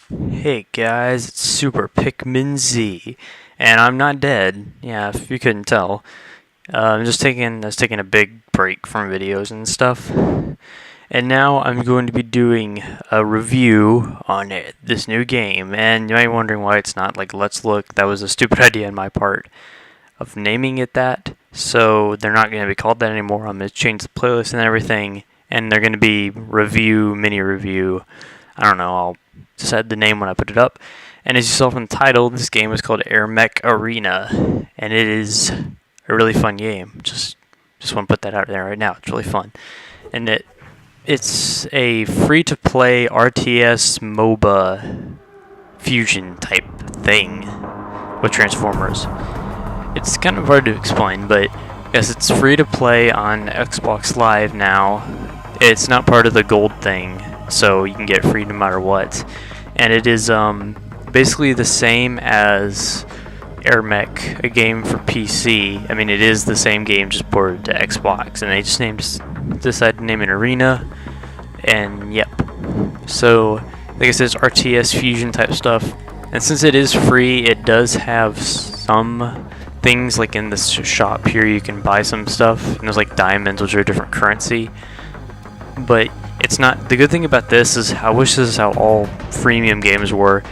Hey guys, it's Super Pikmin Z, and I'm not dead. Yeah, if you couldn't tell, I was taking a big break from videos and stuff, and now I'm going to be doing a review on this new game. And you might be wondering why it's not like Let's Look. That was a stupid idea on my part of naming it that. So they're not going to be called that anymore. I'm going to change the playlist and everything, and they're going to be mini review. I don't know. I'll decide the name when I put it up. And as you saw from the title, this game is called Airmech Arena, and it is a really fun game. Just want to put that out there right now. It's really fun, and it's a free-to-play RTS MOBA fusion type thing with Transformers. It's kind of hard to explain, but I guess it's free to play on Xbox Live now. It's not part of the gold thing, so you can get free no matter what. And it is basically the same as Airmech, a game for PC. I mean, it is the same game, just ported to Xbox, and they just decided to name it Arena. And yep. So, like I said, it's RTS fusion type stuff. And since it is free, it does have some things like in this shop here. You can buy some stuff, and there's like diamonds, which are a different currency. But it's not. The good thing about this is, I wish this is how all freemium games were.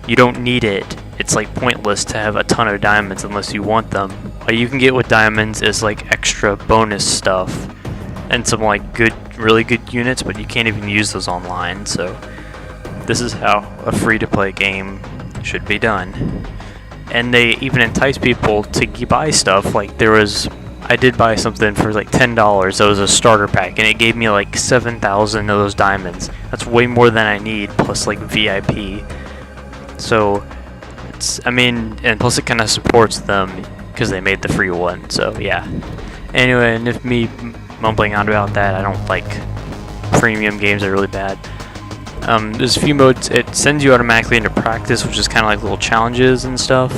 You don't need it. It's like pointless to have a ton of diamonds unless you want them. What you can get with diamonds is like extra bonus stuff and some like really good units, but you can't even use those online. So this is how a free-to-play game should be done. And they even entice people to buy stuff. Like I did buy something for like $10. That was a starter pack, and it gave me like 7,000 of those diamonds. That's way more than I need, plus like VIP. So and plus it kind of supports them because they made the free one. So yeah. Anyway, and if me mumbling on about that, I don't like premium games. Are really bad. There's a few modes. It sends you automatically into practice, which is kind of like little challenges and stuff.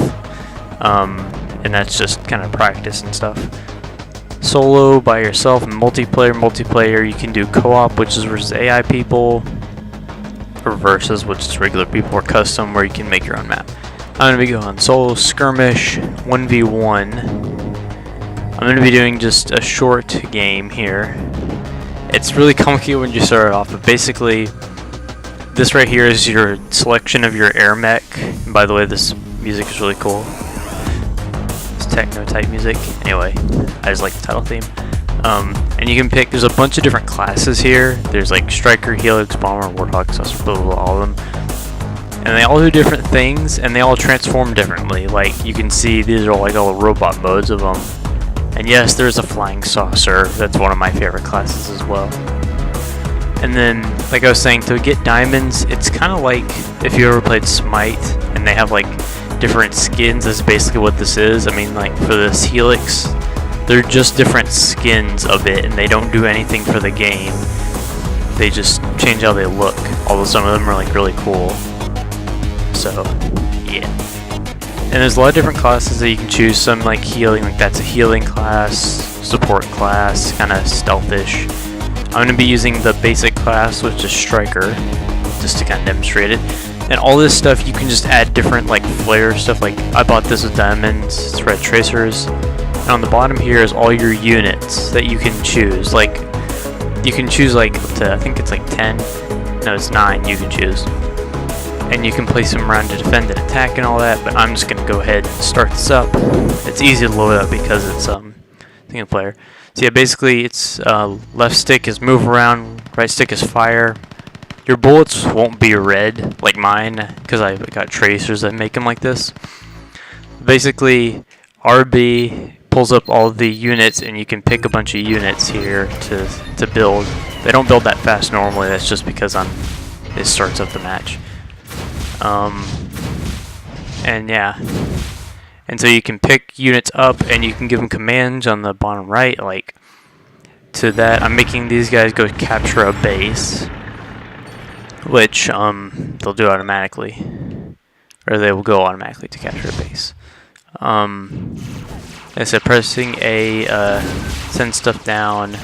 And that's just kind of practice and stuff. Solo by yourself, and multiplayer you can do co-op, which is versus AI people, or versus, which is regular people, or custom, where you can make your own map. I'm going to be going solo skirmish 1v1. I'm going to be doing just a short game here. It's really complicated when you start off, but basically this right here is your selection of your Airmech. And by the way, this music is really cool. It's techno type music. Anyway, I just like the title theme. And you can pick, there's a bunch of different classes here. There's like Striker, Helix, Bomber, Warthog, so all of them. And they all do different things, and they all transform differently. Like, you can see these are like all the robot modes of them. And yes, there's a flying saucer. That's one of my favorite classes as well. And then, like I was saying, to get diamonds, it's kind of like if you ever played Smite, and they have like different skins. That's basically what this is. I mean, like for this Helix, they're just different skins of it, and they don't do anything for the game. They just change how they look, although some of them are like really cool. So, yeah. And there's a lot of different classes that you can choose. Some like healing, like that's a healing class, support class, kind of stealthish. I'm going to be using the basic class, which is Striker, just to kind of demonstrate it. And all this stuff, you can just add different like flare stuff. Like I bought this with diamonds, it's red tracers. And on the bottom here is all your units that you can choose. Like you can choose like up to, I think it's like 10. No, it's 9 you can choose. And you can place them around to defend and attack and all that. But I'm just going to go ahead and start this up. It's easy to load up because it's single player. So yeah, basically it's left stick is move around, right stick is fire. Your bullets won't be red like mine because I got tracers that make them like this. Basically, RB pulls up all the units, and you can pick a bunch of units here to build. They don't build that fast normally. That's just because it starts up the match. And yeah. And so you can pick units up, and you can give them commands on the bottom right, like to that. I'm making these guys go capture a base, which they'll do automatically, or they will go automatically to capture a base. Like I said, pressing A send stuff down.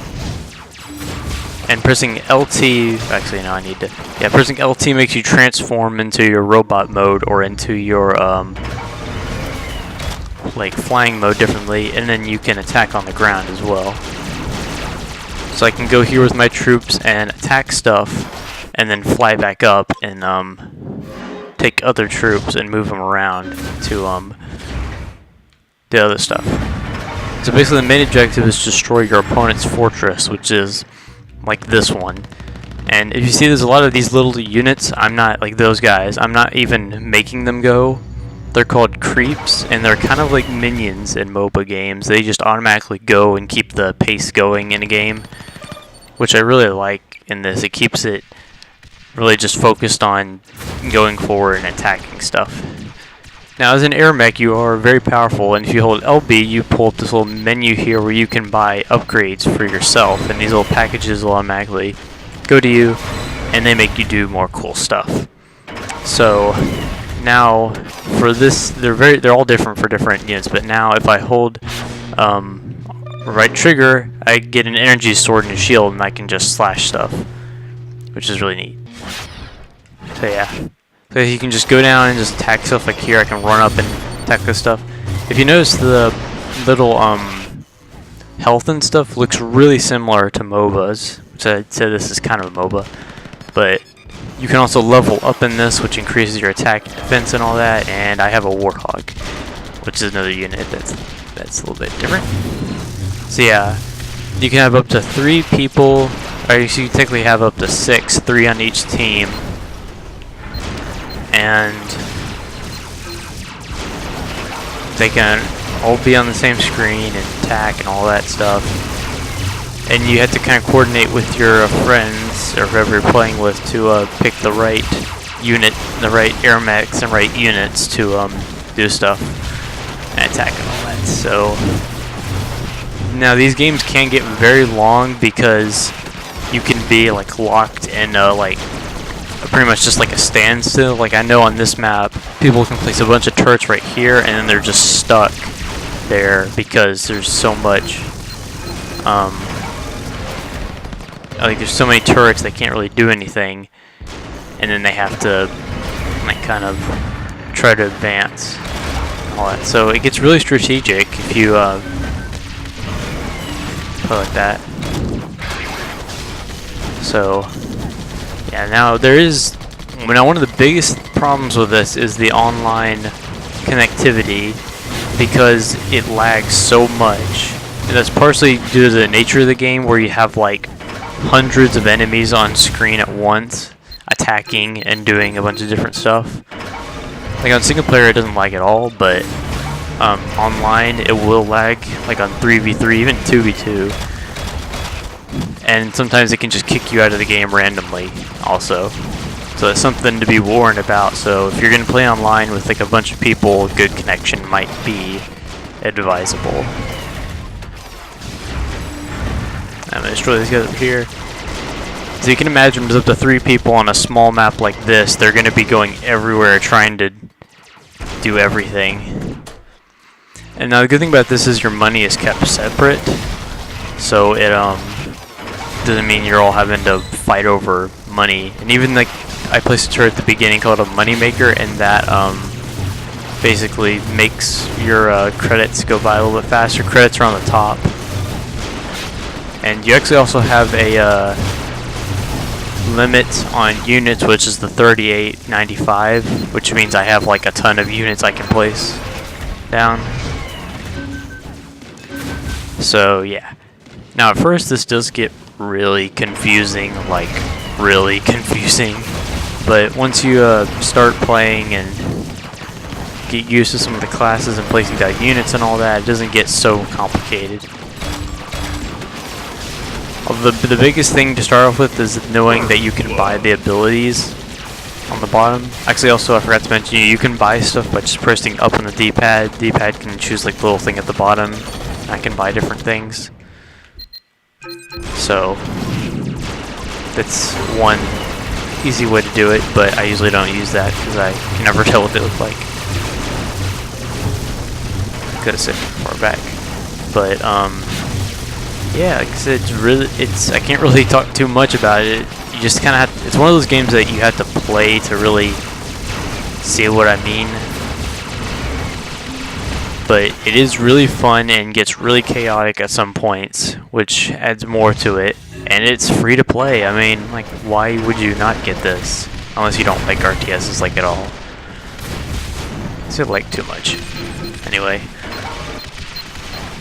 And pressing LT, actually no, I need to, yeah, pressing LT makes you transform into your robot mode or into your like flying mode differently, and then you can attack on the ground as well. So I can go here with my troops and attack stuff, and then fly back up and take other troops and move them around to the other stuff. So basically the main objective is to destroy your opponent's fortress, which is like this one. And if you see there's a lot of these little units, I'm not like those guys, I'm not even making them go. They're called creeps, and they're kind of like minions in MOBA games. They just automatically go and keep the pace going in a game, which I really like in this. It keeps it really just focused on going forward and attacking stuff. Now as an Airmech, you are very powerful, and if you hold LB, you pull up this little menu here where you can buy upgrades for yourself, and these little packages will automatically go to you, and they make you do more cool stuff. So now for this, they're all different for different units, but now if I hold right trigger, I get an energy sword and a shield, and I can just slash stuff, which is really neat. So yeah. So you can just go down and just attack stuff like here. I can run up and attack this stuff. If you notice, the little health and stuff looks really similar to MOBAs. So I'd say this is kind of a MOBA. But you can also level up in this, which increases your attack, defense, and all that. And I have a Warthog, which is another unit that's a little bit different. So yeah, you can have up to 3 people, or you can technically have up to 6, 3 on each team. And they can all be on the same screen and attack and all that stuff. And you have to kind of coordinate with your friends or whoever you're playing with to pick the right unit, the right Airmechs and right units to do stuff and attack and all that. So now these games can get very long because you can be like locked in like pretty much just like a standstill. Like I know on this map, people can place a bunch of turrets right here, and then they're just stuck there because there's so much, like there's so many turrets they can't really do anything, and then they have to like kind of try to advance and all that. So it gets really strategic if you put it like that. So yeah, now there is, now one of the biggest problems with this is the online connectivity, because it lags so much. And that's partially due to the nature of the game, where you have like hundreds of enemies on screen at once, attacking and doing a bunch of different stuff. Like on single player it doesn't lag at all, but online it will lag, like on 3v3, even 2v2. And sometimes it can just kick you out of the game randomly also. So that's something to be warned about. So if you're going to play online with like a bunch of people, good connection might be advisable. I'm going to destroy these guys up here. So you can imagine there's up to 3 people on a small map like this. They're going to be going everywhere trying to do everything. And now the good thing about this is your money is kept separate. So it doesn't mean you're all having to fight over money. And even like I placed a turret at the beginning called a money maker, and that basically makes your credits go by a little bit faster. Credits are on the top, and you actually also have a limit on units, which is the 3895, which means I have like a ton of units I can place down. So yeah. Now at first this does get really confusing, like really confusing, but once you start playing and get used to some of the classes and placing down units and all that, it doesn't get so complicated. The biggest thing to start off with is knowing that you can buy the abilities on the bottom. Actually, also I forgot to mention, you can buy stuff by just pressing up on the D-pad. D-pad can choose like the little thing at the bottom. I can buy different things. So that's one easy way to do it, but I usually don't use that because I can never tell what they look like. Could have set far back, but yeah, because I can't really talk too much about it. You just kind of have, it's one of those games that you have to play to really see what I mean. But it is really fun and gets really chaotic at some points, which adds more to it. And it's free to play. I mean, like, why would you not get this? Unless you don't like RTSs like at all. So like too much. Anyway.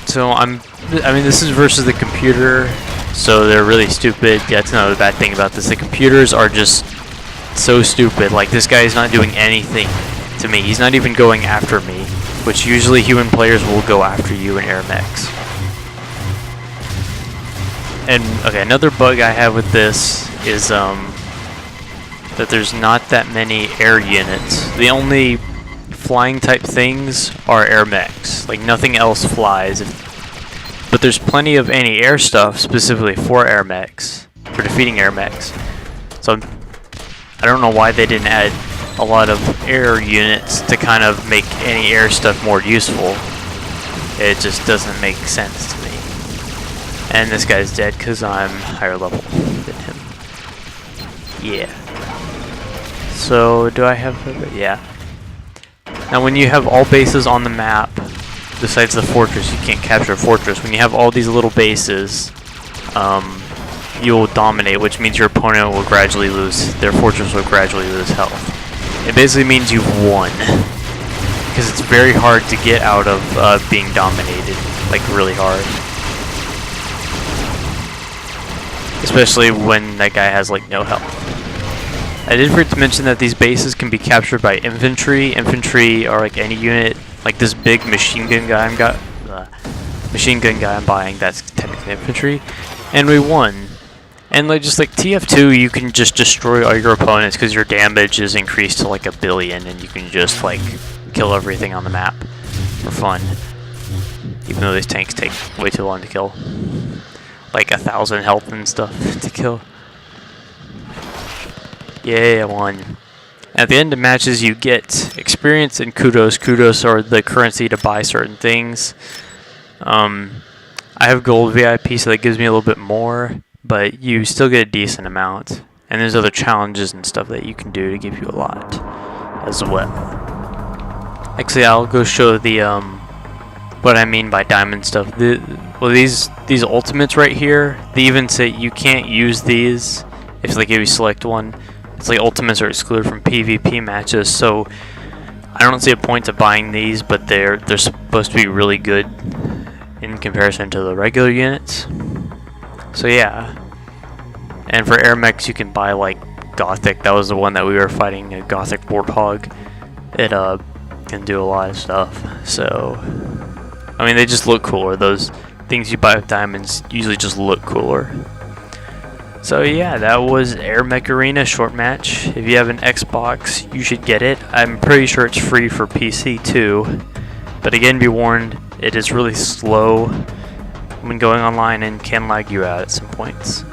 So I mean, this is versus the computer, so they're really stupid. That's another bad thing about this. The computers are just so stupid. Like, this guy is not doing anything to me. He's not even going after me, which usually human players will go after you in Airmechs. And, okay, another bug I have with this is that there's not that many air units. The only flying type things are Airmechs. Like, nothing else flies. But there's plenty of anti-air stuff specifically for Airmechs, for defeating Airmechs. So I don't know why they didn't add a lot of air units to kind of make anti-air stuff more useful. It just doesn't make sense to me. And this guy's dead because I'm higher level than him. Yeah. So, do I have... yeah. Now, when you have all bases on the map, besides the fortress, you can't capture a fortress. When you have all these little bases, you'll dominate, which means your opponent will gradually lose... their fortress will gradually lose health. It basically means you've won. Because it's very hard to get out of being dominated. Like, really hard. Especially when that guy has, like, no health. I did forget to mention that these bases can be captured by infantry. Infantry are like any unit, like this big machine gun guy I'm buying, that's technically infantry. And we won. And like just like TF2, you can just destroy all your opponents because your damage is increased to like 1 billion, and you can just like kill everything on the map for fun. Even though these tanks take way too long to kill. Like 1,000 health and stuff to kill. Yay, I won. At the end of matches, you get experience and kudos. Kudos are the currency to buy certain things. I have gold VIP, so that gives me a little bit more, but you still get a decent amount. And there's other challenges and stuff that you can do to give you a lot as well. Actually, I'll go show the what I mean by diamond stuff. Well, these ultimates right here, they even say you can't use these if like if you select one. It's like ultimates are excluded from PvP matches, so I don't see a point to buying these, but they're supposed to be really good in comparison to the regular units. So yeah. And for Airmechs, you can buy like Gothic. That was the one that we were fighting, a Gothic Warthog. It can do a lot of stuff. So I mean, they just look cooler. Those things you buy with diamonds usually just look cooler. So yeah, that was Airmech Arena short match. If you have an Xbox, you should get it. I'm pretty sure it's free for PC too. But again, be warned, it is really slow when going online and can lag you out at some points.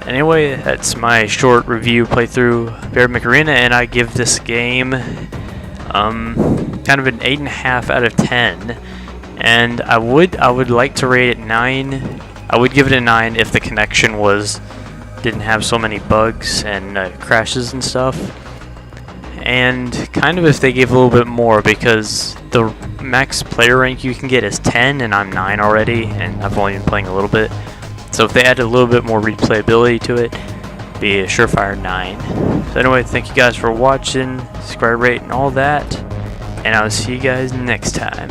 Anyway, that's my short review playthrough of Airmech Arena, and I give this game kind of an 8.5 out of 10. And I would like to rate it 9. I would give it a 9 if the connection didn't have so many bugs and crashes and stuff. And kind of if they gave a little bit more, because the max player rank you can get is 10 and I'm 9 already, and I've only been playing a little bit. So if they added a little bit more replayability to it, it'd be a surefire 9. So anyway, thank you guys for watching, subscribe, rate, and all that. And I'll see you guys next time.